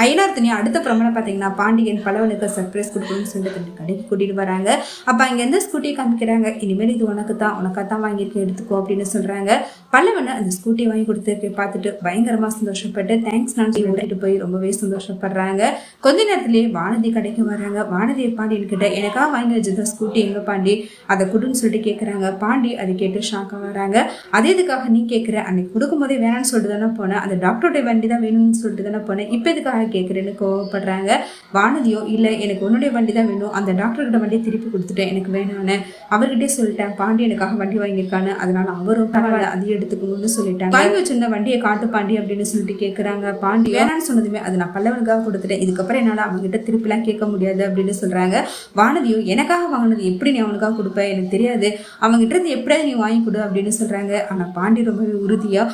ஐநார் துணி அடுத்த ப்ரோமோல பார்த்தீங்கன்னா பாண்டியன் பலவனுக்கு சர்ப்ரைஸ் கொடுக்கணும்னு சொல்லிட்டு கடைக்கு கூட்டிட்டு வராங்க. அப்போ அங்கே எந்த ஸ்கூட்டியை காமிக்கிறாங்க. இனிமேல் இது உனக்காத்தான் வாங்கியிருக்கேன் எடுத்துக்கோ அப்படின்னு சொல்றாங்க. பல்லவனை அந்த ஸ்கூட்டியை வாங்கி கொடுத்து பார்த்துட்டு பயங்கரமா சந்தோஷப்பட்டு தேங்க்ஸ் நான் சொல்லிட்டு போய் ரொம்பவே சந்தோஷப்படுறாங்க. கொஞ்ச நேரத்திலேயே வானதி கடைக்கு வராங்க. வானதியை பாண்டியன் கிட்ட எனக்காக வாங்கி வச்சிருந்த ஸ்கூட்டி எங்க பாண்டி அதை கொடுன்னு சொல்லிட்டு கேட்குறாங்க. பாண்டி அதை கேட்டு ஷாக்காக வராங்க. அதே இதுக்காக நீ கேட்குற அன்னைக்கு கொடுக்கும்போதே வேணான்னு சொல்லிட்டு தானே போனேன், அந்த டாக்டருடைய வண்டி தான் வேணும்னு சொல்லிட்டு தானே போனேன், இப்போ எதுக்காக கேட்குறேன்னு கோவப்படுறாங்க. வானதியோ இல்லை எனக்கு உன்னுடைய வண்டி தான் வேணும், அந்த டாக்டர்கிட்ட வண்டியை திருப்பி கொடுத்துட்டேன், எனக்கு வேணான்னு அவர்கிட்டே சொல்லிட்டேன். பாண்டி எனக்காக வண்டி வாங்கியிருக்கான்னு, அதனால அவரும் பரவாயில்ல அதையும் எடுத்துக்கணும்னு சொல்லிட்டாங்க. வாங்கி வச்சிருந்த வண்டியை காட்டு பாண்டி அப்படின்னு சொல்லிட்டு கேட்குறாங்க. பாண்டி வேணான்னு சொன்னதுமே அது நான் பல்லவனுக்காக கொடுத்துட்டேன், இதுக்கப்புறம் என்னால் அவங்ககிட்ட திருப்பிலாம் கேட்க முடியாது அப்படின்னு சொல்றாங்க. வானதியோ எனக்காக வாங்கினது எப்படி நீ அவனுக்காக கொடுப்ப, எனக்கு தெரியாது, அவங்ககிட்ட இருந்து எப்படியாவது நீ வாங்கி கொடு அப்படின்னு சொல்றாங்க. ஆனா பாண்டி ரொம்பவே உறுதியா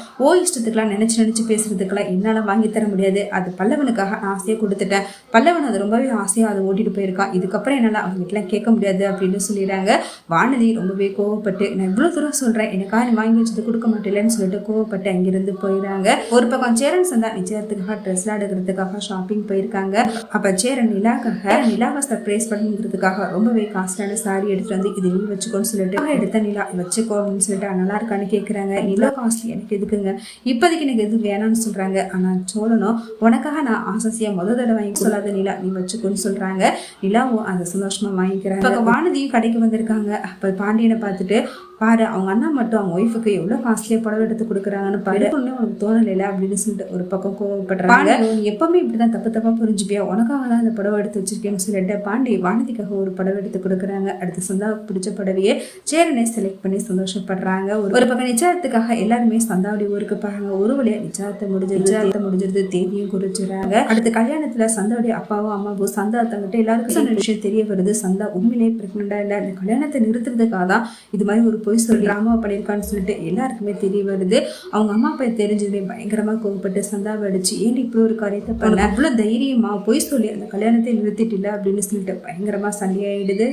இஷ்டத்துக்கெல்லாம் நினைச்சு பேசுறதுக்கெல்லாம் என்னால வாங்கி தர முடியாது, அது பல்லவனுக்காக நான் ஆசையை கொடுத்துட்டேன், பல்லவன் அது ரொம்பவே ஆசையா அதை ஓட்டிட்டு போயிருக்கான், இதுக்கப்புறம் என்னால அவங்க கிட்ட கேட்க முடியாது அப்படின்னு சொல்லிடுறாங்க. வானதி ரொம்பவே கோவப்பட்டு நான் இவ்வளவு தூரம் சொல்றேன் எனக்காக நீ வாங்கி வச்சது கொடுக்க மாட்டேன்னு சொல்லிட்டு கோவப்பட்டு அங்கிருந்து போயிடுறாங்க. ஒரு பக்கம் சேரன் சந்தா நிச்சயத்துக்காக ட்ரெஸ் எடுக்கிறதுக்காக ஷாப்பிங் போயிருக்காங்க. அப்ப சேரன் நிலாவை சர்ப்ரைஸ் பண்ணுங்கிறதுக்காக ரொம்பவே காஸ்டான சாரி எடுத்துட்டு வந்து இது நீ வச்சுக்கோன்னு சொல்லிட்டு எடுத்த நிலா வச்சுக்கோ அப்படின்னு சொல்லிட்டு நல்லா இருக்கான்னு கேட்குறாங்க. நிலா காஸ்ட்லி எனக்கு எதுக்குங்க, இப்போதைக்கு எனக்கு எது வேணாம்னு சொல்றாங்க. ஆனா சோழனும் உனக்காக நான் ஆசையா தடவை வாங்கி சொல்லாத நிலா நீ வச்சுக்கோன்னு சொல்றாங்க. நிலாவும் அதை சந்தோஷமா வாங்கிக்கிறாங்க. இப்போ வானதியும் கடைக்கு வந்திருக்காங்க. அப்ப பாண்டியனை பார்த்துட்டு பாரு அவங்க அண்ணா மட்டும் அவங்க ஒய்ஃபுக்கு எவ்வளவு காஸ்ட்லியா புடவை எடுத்து கொடுக்குறாங்கன்னு பாரு, ஒண்ணு உனக்கு தோணலைல அப்படின்னு சொல்லிட்டு ஒரு பக்கம் கோவப்படுறாங்க. எப்பவுமே இப்படிதான் தப்பா புரிஞ்சுப்பியா, உனக்காக தான் இந்த புடவை எடுத்து வச்சிருக்கேன்னு சொல்லிட்டு பாண்டி வானதிக்காக ஒரு புடவை எடுத்து கொடுக்குறாங்க. அடுத்து சந்தாவுக்கு பிடிச்ச புடவையே சேரனை செலக்ட் பண்ணி சந்தோஷப்படுறாங்க. ஒரு பக்கம் நிச்சயத்துக்காக எல்லாருமே சந்தாவுடைய ஊருக்கு பாருங்க. ஒரு வழியா நிச்சயத்தை முடிஞ்சிருது, தேதியும் குறிச்சிடறாங்க. அடுத்து கல்யாணத்துல சந்தாவுடைய அப்பாவும் அம்மாவும் சந்தா தங்கிட்ட எல்லாருக்கும் சொன்ன விஷயம் தெரிய வருது. சந்தா உண்மையிலேயே பிரெக்னண்டா இல்ல, இந்த கல்யாணத்தை நிறுத்துறதுக்காக தான் இது மாதிரி ஒரு பொய் சொல்லி அம்மா பண்ணியிருக்கான்னு சொல்லிட்டு எல்லாருக்குமே தெரிய வருது. அவங்க அம்மா அப்பா தெரிஞ்சதுமே பயங்கரமா கோவப்பட்டு சந்தாவை அடிச்சு ஏன் இப்படி ஒரு காரியத்தை பண்ண, அவ்வளவு தைரியமா பொய் சொல்லி அந்த கல்யாணத்தை நிறுத்திட்டு இல்லை அப்படின்னு சொல்லிட்டு பயங்கரமா சண்டையாயிடுது.